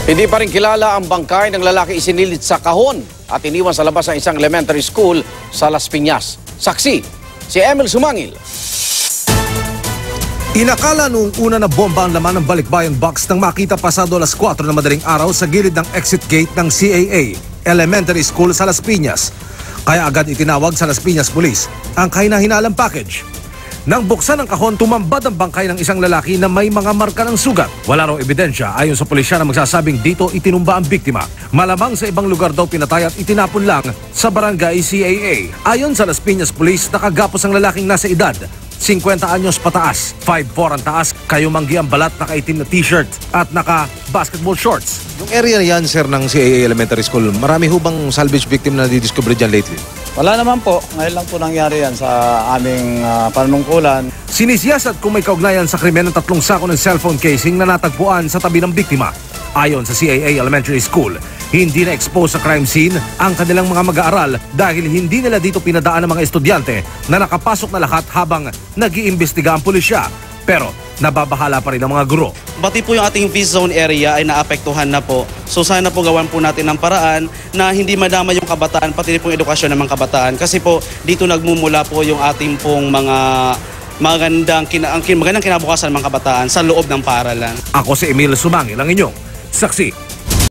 Hindi pa rin kilala ang bangkay ng lalaki isinilid sa kahon at iniwan sa labas ng isang elementary school sa Las Piñas. Saksi, si Emil Sumangil. Inakala noong una na bomba ang laman ng balikbayan box nang makita pasado alas 4 na madaling araw sa gilid ng exit gate ng CAA Elementary School sa Las Piñas. Kaya agad itinawag sa Las Piñas Police ang kahina-hinalang package. Nang buksan ang kahon, tumambad ang bangkay ng isang lalaki na may mga marka ng sugat. Wala raw ebidensya ayon sa pulisya na magsasabing dito itinumba ang biktima. Malamang sa ibang lugar daw pinatay at itinapon lang sa barangay CAA. Ayon sa Las Piñas Police, nakagapos ang lalaking nasa edad 50 anyos pataas, 5'4" ang taas, kayumanggi ang balat, nakaitim na t-shirt at naka-basketball shorts. Yung area yan, sir, ng CAA Elementary School, marami hubang salvage victim na didiscover dyan lately? Wala naman po. Ngayon lang po nangyari yan sa aming panunungkulan. Sinisiyasat kung may kaugnayan sa krimen ng 3 sako ng cellphone casing na natagpuan sa tabi ng biktima. Ayon sa CAA Elementary School, hindi na-expose sa crime scene ang kanilang mga mag-aaral dahil hindi nila dito pinadaan ng mga estudyante na nakapasok na lahat habang nag-iimbestiga ang pulisya. Pero nababahala pa rin ang mga guro. Pati po yung ating feast zone area ay naapektuhan na po. So sana po gawan po natin ng paraan na hindi madama yung kabataan, pati po yung edukasyon ng mga kabataan. Kasi po dito nagmumula po yung ating pong mga magandang kinabukasan ng mga kabataan sa loob ng paaralan. Ako si Emil Sumangil, ang inyong saksi.